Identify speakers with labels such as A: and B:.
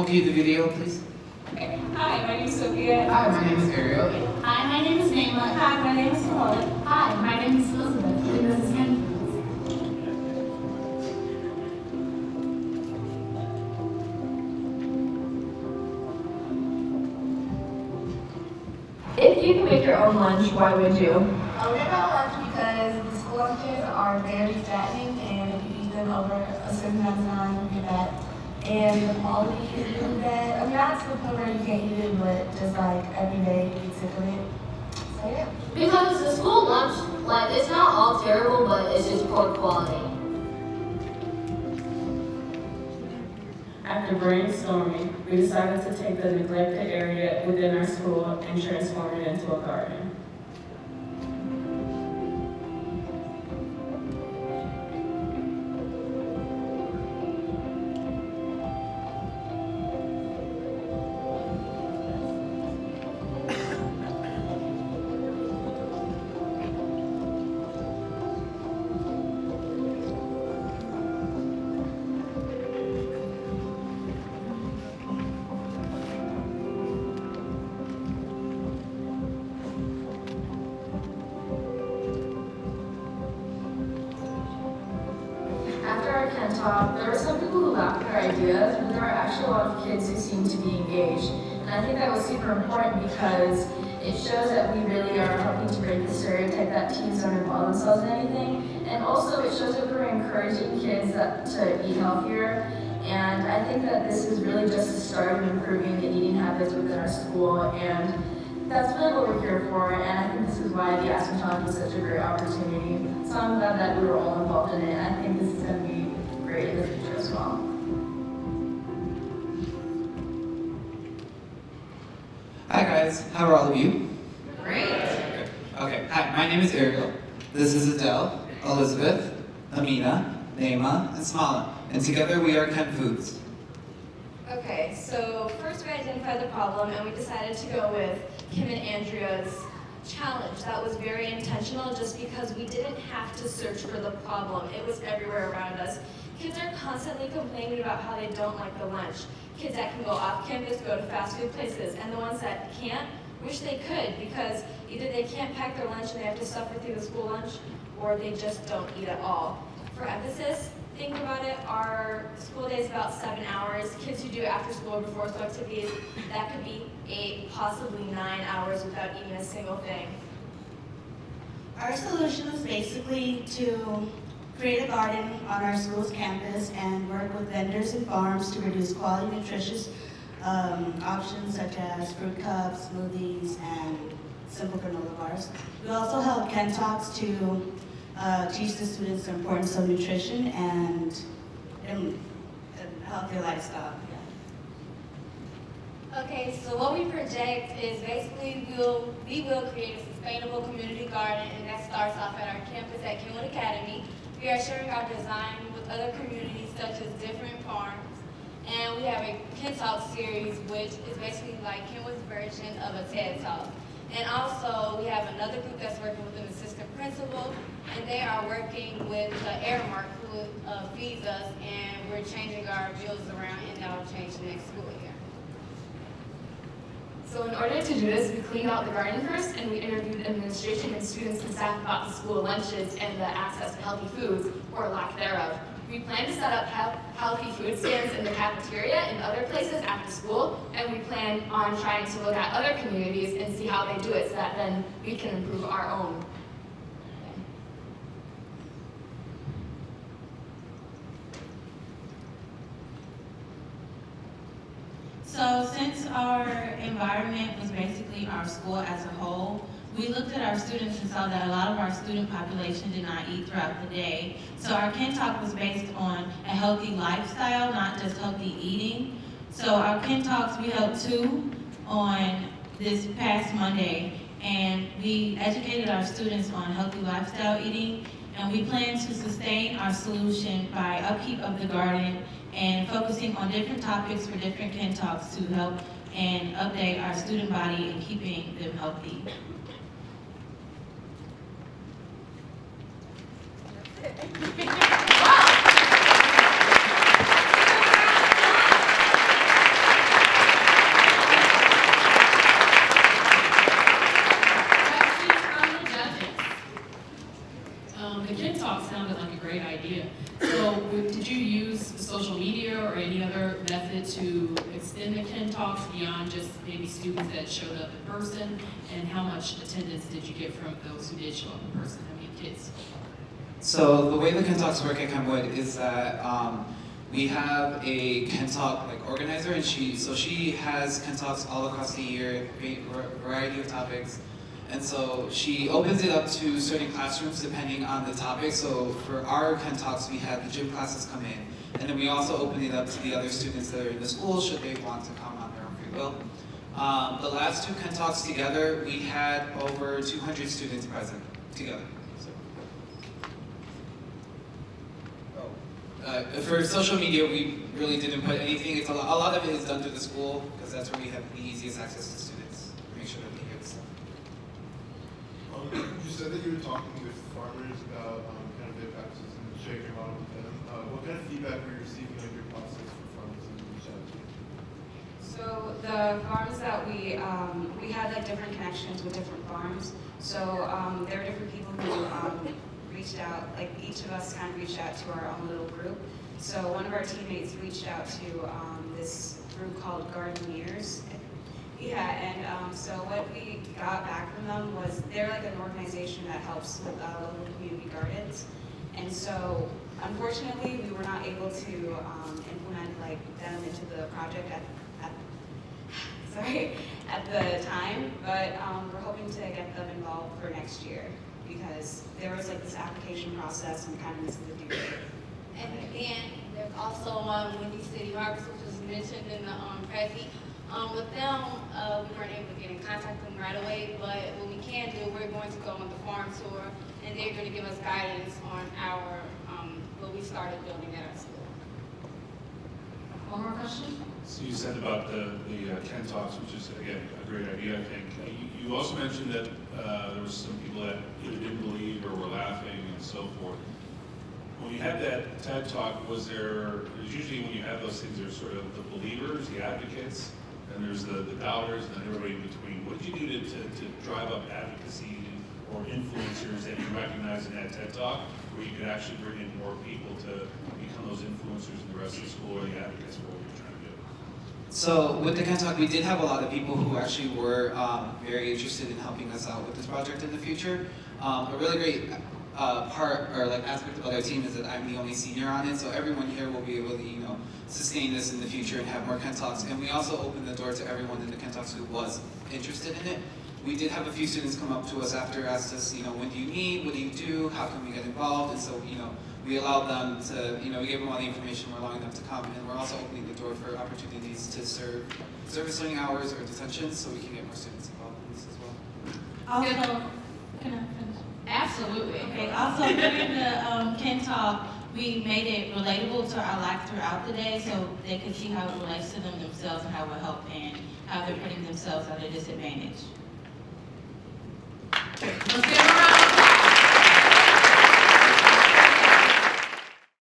A: cue the video, please?
B: Hi, my name is Sophia.
A: Hi, my name is Ariel.
C: Hi, my name is Naima.
B: Hi, my name is Roald.
C: Hi, my name is Elizabeth, and this is KENFoods.
B: If you could make your own lunch, why would you?
D: I would make my lunch because the school lunches are very fattening, and if you eat them over a certain amount of time, you get fat. And the quality is really bad. I mean, not to the point where you can't eat it, but just like every day you get sick of it. So yeah.
C: Because the school lunch, like, it's not all terrible, but it's just poor quality.
E: After brainstorming, we decided to take the neglected area within our school and transform it into a garden.
C: There were some people who laughed at our ideas, but there were actually a lot of kids who seemed to be engaged. And I think that was super important because it shows that we really are helping to break the stereotype that teens don't involve themselves in anything. And also it shows that we're encouraging kids to eat healthier. And I think that this is really just the start of improving the eating habits within our school. And that's really what we're here for. And I think this is why the Aspen Challenge was such a great opportunity. So I'm glad that we were all involved in it. And I think this is going to be great in the future as well.
A: Hi guys, how are all of you?
C: Great.
A: Okay, hi, my name is Ariel. This is Adele, Elizabeth, Amina, Naima, and Smala. And together we are KENFoods.
D: Okay, so first we identified the problem and we decided to go with Kim and Andrea's challenge. That was very intentional just because we didn't have to search for the problem. It was everywhere around us. Kids are constantly complaining about how they don't like the lunch. Kids that can go off campus, go to fast food places, and the ones that can't, wish they could because either they can't pack their lunch and they have to suffer through the school lunch, or they just don't eat at all. For emphasis, think about it, our school day is about 7 hours. Kids who do after school or before school activities, that could be 8, possibly 9 hours without eating a single thing.
F: Our solution was basically to create a garden on our school's campus and work with vendors and farms to produce quality, nutritious options such as fruit cups, smoothies, and simple granola bars. We also held Ken Talks to teach the students the importance of nutrition and a healthier lifestyle.
D: Okay, so what we project is basically we will create a sustainable community garden, and that starts off at our campus at Kenwood Academy. We are sharing our design with other communities such as different farms, and we have a Ken Talk series, which is basically like Kenwood's version of a TED Talk. And also, we have another group that's working with an assistant principal, and they are working with Airmark, who feeds us, and we're changing our meals around, and that will change next school year.
B: So in order to do this, we cleaned out the garden first, and we interviewed administration and students and staff about the school lunches and the access to healthy foods, or lack thereof. We plan to set up healthy food stands in the cafeteria and other places after school, and we plan on trying to look at other communities and see how they do it so that then we can improve our own.
G: So since our environment was basically our school as a whole, we looked at our students and saw that a lot of our student population did not eat throughout the day. So our Ken Talk was based on a healthy lifestyle, not just healthy eating. So our Ken Talks, we held 2 on this past Monday, and we educated our students on healthy lifestyle eating, and we plan to sustain our solution by upkeep of the garden and focusing on different topics for different Ken Talks to help and update our student body and keeping them healthy.
H: just maybe students that showed up in person, and how much attendance did you get from those who did show up in person? How many kids?
A: So the way the Talks work at Kenwood is that we have a Talk organizer, and she has Talks all across the year, variety of topics. And so she opens it up to certain classrooms depending on the topic. So for our Talks, we had the gym classes come in. And then we also open it up to the other students that are in the school should they want to come on their own free will. The last two Talks together, we had over 200 students present together. For social media, we really didn't put anything. It's a lot of it is done through the school because that's where we have the easiest access to students. Make sure that they hear the stuff.
I: You said that you were talking with farmers about kind of their practices and sharing your model with them. What kind of feedback were you receiving on your process for farmers that you reached out to?
J: So the farms that we had different connections with different farms. So there were different people who reached out, each of us kind of reached out to our own little group. So one of our teammates reached out to this group called Gardeneers. Yeah, and so what we got back from them was they're an organization that helps with local community gardens. And so unfortunately we were not able to implement them into the project at the time, but we're hoping to get them involved for next year because there was this application process and kind of missed the due date.
K: And then there's also Windy City Harvest, which was mentioned in the Prezi. With them, we weren't able to get in contact with them right away, but what we can do, we're going to go on the farm tour, and they're going to give us guidance on our what we started building at our school.
H: One more question?
L: So you said about the Ken Talks, which is, again, a great idea, I think. You also mentioned that there was some people that either didn't believe or were laughing and so forth. When you had that TED Talk, was usually when you have those things, there's sort of the believers, the advocates, and there's the doubters, and then everybody in between. What did you do to drive up advocacy or influencers that you recognize in that TED Talk, where you could actually bring in more people to become those influencers in the rest of the school or the advocates for what you're trying to do?
A: So with the Talk, we did have a lot of people who actually were very interested in helping us out with this project in the future. A really great part or aspect of our team is that I'm the only senior on it, so everyone here will be able to sustain this in the future and have more Talks. And we also opened the door to everyone in the Talks who was interested in it. We did have a few students come up to us after, asked us, when do you meet, what do you do, how can we get involved? And so, we allowed them to, we gave them all the information, we're allowing them to come, and we're also opening the door for opportunities to serve service learning hours or detentions, so we can get more students involved in this as well.
G: Also, can I finish?
H: Absolutely.
G: Okay, also during the Ken Talk, we made it relatable to our life throughout the day so they could see how it relates to them themselves and how it will help and how they're putting themselves at a disadvantage.
H: Let's